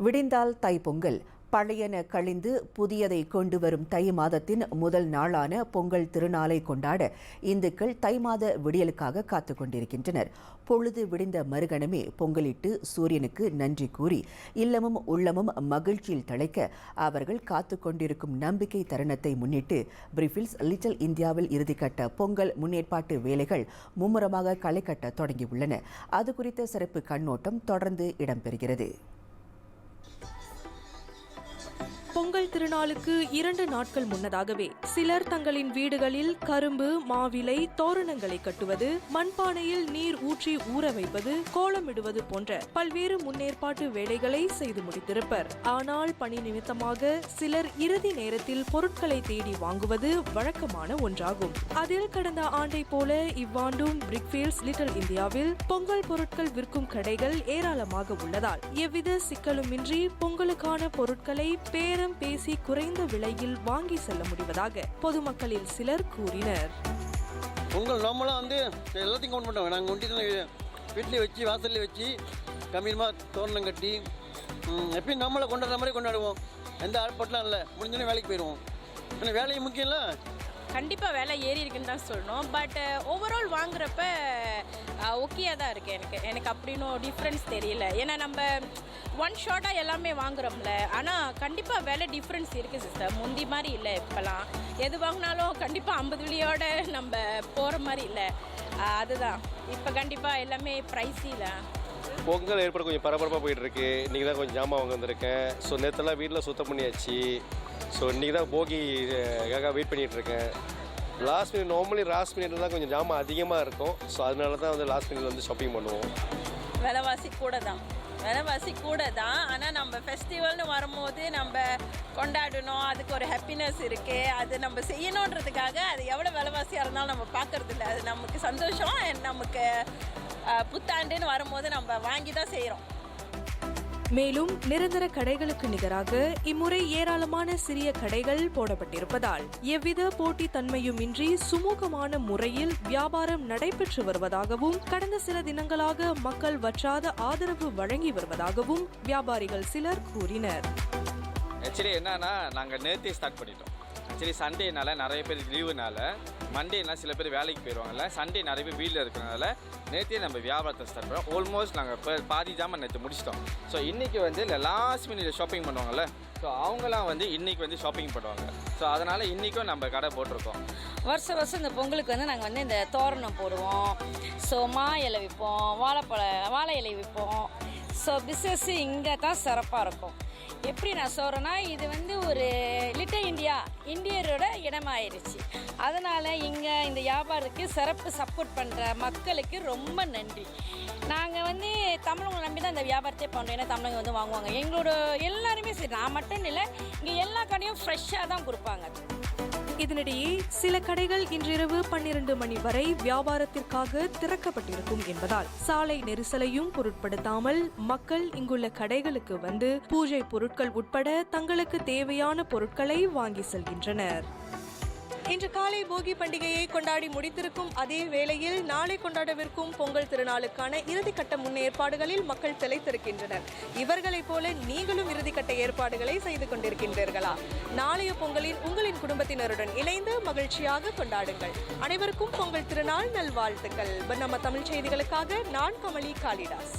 விடிந்தால் தைப்பொங்கல். பழையன கழிந்து புதியதை கொண்டு வரும் தை மாதத்தின் முதல் நாளான பொங்கல் திருநாளை கொண்டாட இந்துக்கள் தை மாத விடியலுக்காக காத்துக் கொண்டிருக்கின்றனர். பொழுது விடிந்த மறுகணமே பொங்கலிட்டு சூரியனுக்கு நன்றி கூறி இல்லமும் உள்ளமும் மகிழ்ச்சியில் தழைக்க அவர்கள் காத்துக் கொண்டிருக்கும் நம்பிக்கை தருணத்தை முன்னிட்டு பிரிஃபில்ஸ் லிட்டில் இந்தியாவில் இறுதிக்கட்ட பொங்கல் முன்னேற்பாட்டு வேலைகள் மும்முரமாக களை கட்ட தொடங்கியுள்ளன. அது குறித்த சிறப்பு கண்ணோட்டம் தொடர்ந்து இடம்பெறுகிறது. பொங்கல் திருநாளுக்கு 2 நாட்கள் முன்னதாகவே சிலர் தங்களின் வீடுகளில் கரும்பு, மாவிலை, தோரணங்களை கட்டுவது, மண்பானையில் நீர் ஊற்றி ஊற வைப்பது, கோலமிடுவது போன்ற பல்வேறு முன்னேற்பாட்டு வேலைகளை செய்து முடித்திருப்பர். ஆனால் பணி நிமித்தமாக சிலர் இறுதி நேரத்தில் பொருட்களை தேடி வாங்குவது வழக்கமான ஒன்றாகும். அதில் கடந்த ஆண்டை போல இவ்வாண்டும் பிரிக்ஃபீல்ட்ஸ் லிட்டில் இந்தியாவில் பொங்கல் பொருட்கள் விற்கும் கடைகள் ஏராளமாக உள்ளதால் எவ்வித சிக்கலுமின்றி பொங்கலுக்கான பொருட்களை பேசி குறைந்த விலையில் வாங்கி செல்ல முடிவதாக பொதுமக்களில் சிலர் கூறினர். பொங்கல் நார்மலாக எல்லாத்தையும் கவுண்ட் பண்ணுவோம். நாங்கள் வீட்டிலே வச்சு வாசல்லே வச்சு கம்மியமாக தோரணம் கட்டி எப்பயும் நம்மளை கொண்டாடுற மாதிரி கொண்டாடுவோம். எந்த ஆட்பட்டலாம் இல்லை. முடிஞ்சோடனே வேலைக்கு போயிடுவோம். ஆனால் வேலையும் முக்கியம் இல்லை. கண்டிப்பாக வேலை ஏறி இருக்குன்னு தான் சொல்லணும். பட் ஓவரால் வாங்குறப்ப ஓகேயாக தான் இருக்குது. எனக்கு அப்படின்னு டிஃப்ரென்ஸ் தெரியல. ஏன்னா நம்ம ஒன் ஷார்ட்டாக எல்லாமே வாங்குறோம்ல. ஆனால் கண்டிப்பாக விலை டிஃப்ரென்ஸ் இருக்குது சிஸ்டர். முந்தி மாதிரி இல்லை. இப்போலாம் எது வாங்கினாலும் கண்டிப்பாக 50 விலையோடு நம்ம போகிற மாதிரி இல்லை. அதுதான் இப்போ கண்டிப்பாக எல்லாமே ப்ரைஸி தான். பொங்கல் ஏற்பட கொஞ்சம் பரபரப்பாக போயிட்டுருக்கு. இன்றைக்கி தான் கொஞ்சம் ஜாமான் வாங்க வந்திருக்கேன். ஸோ நேற்றுலாம் வீட்டில் சுத்தம் பண்ணியாச்சு. ஸோ இன்றைக்கி தான் போகிக்காக வெயிட் பண்ணிகிட்ருக்கேன். லாஸ்ட் மினிட் நார்மலி லாஸ்ட் மினிட்ல தான் கொஞ்சம் ஜாமான் அதிகமாக இருக்கும். ஸோ அதனால தான் லாஸ்ட் மினிட்ல ஷாப்பிங் பண்ணுவோம். விலைவாசி கூட தான். ஆனால் நம்ம ஃபெஸ்டிவல்னு வரும்போது நம்ம கொண்டாடணும். அதுக்கு ஒரு ஹாப்பினஸ் இருக்குது. அது நம்ம செய்யணுன்றதுக்காக அது எவ்வளோ விலைவாசியாக இருந்தாலும் நம்ம பார்க்கறது இல்லை. அது நமக்கு சந்தோஷம். நமக்கு புத்தாண்டுன்னு வரும்போது நம்ம வாங்கி தான் செய்கிறோம். மேலும் நிரந்தர கடைகளுக்கு நிகராக இம்முறை ஏராளமான சிறிய கடைகள் போடப்பட்டிருப்பதால் எவ்வித போட்டி தன்மையுமின்றி சுமூகமான முறையில் வியாபாரம் நடைபெற்று வருவதாகவும் கடந்த சில தினங்களாக மக்கள் வற்றாத ஆதரவு வழங்கி வருவதாகவும் வியாபாரிகள் சிலர் கூறினர். ஆக்சுவலி என்னன்னா நாங்கள் நேற்றே ஸ்டார்ட் பண்ணிட்டோம். ஆக்சுவலி சண்டேனால நிறைய பேர் லீவுனால மண்டேனா சில பேர் வேலைக்கு போயிடுவாங்கல்ல. சண்டே நிறைய பேர் வீட்டில் இருக்கிறனால நேற்றே நம்ம வியாபாரத்தை ஸ்டார்ட் பண்ணுறோம். ஆல்மோஸ்ட் நாங்கள் இப்போ பாதி ஜாமான் நேற்று முடிச்சிட்டோம். ஸோ இன்றைக்கி இல்லை லாஸ்ட் மினிட் ஷாப்பிங் பண்ணுவாங்கள்ல. ஸோ அவங்களாம் இன்றைக்கி ஷாப்பிங் பண்ணுவாங்க. ஸோ அதனால் இன்றைக்கும் நம்ம கடை போட்டிருக்கோம். வருஷம் இந்த பொங்கலுக்கு நாங்கள் இந்த தோரணம் போடுவோம். ஸோ மா இலை விற்போம், வாழை இலை விற்போம். ஸோ பிஸ்னஸ் இங்கே தான் சிறப்பாக இருக்கும். எப்படி நான் சொல்கிறேன்னா இது ஒரு லிட்டில் இந்தியரோட இடமாயிருச்சு. அதனால் இங்கே இந்த வியாபாரத்துக்கு சிறப்பு சப்போர்ட் பண்ணுற மக்களுக்கு ரொம்ப நன்றி. நாங்கள் தமிழங்களை நம்பி தான் இந்த வியாபாரத்தை பண்ணுறோம். ஏன்னா தமிழங்க வாங்குவாங்க. எங்களோட எல்லாருமே சரி, நான் மட்டும் இல்லை, இங்கே எல்லா கடையும் ஃப்ரெஷ்ஷாக தான் கொடுப்பாங்க. இதனிடையே சில கடைகள் இன்றிரவு 12 மணி வரை வியாபாரத்திற்காக திறக்கப்பட்டிருக்கும் என்பதால் சாலை நெரிசலையும் பொருட்படுத்தாமல் மக்கள் இங்குள்ள கடைகளுக்கு வந்து பூஜை பொருட்கள் உட்பட தங்களுக்கு தேவையான பொருட்களை வாங்கி செல்கின்றனர். இன்று காலை போகி பண்டிகையை கொண்டாடி முடித்திருக்கும் அதே வேளையில் நாளை கொண்டாடவிருக்கும் பொங்கல் திருநாளுக்கான இறுதிக்கட்ட முன்னேற்பாடுகளில் மக்கள் திளைத்திருக்கின்றனர். இவர்களைப் போல நீங்களும் இறுதிக்கட்ட ஏற்பாடுகளை செய்து கொண்டிருக்கின்றீர்களா? நாளைய பொங்கலில் உங்களின் குடும்பத்தினருடன் இணைந்து மகிழ்ச்சியாக கொண்டாடுங்கள். அனைவருக்கும் பொங்கல் திருநாள் நல்வாழ்த்துக்கள். நம்ம தமிழ் செய்திகளுக்காக நான் கமலி காளிதாஸ்.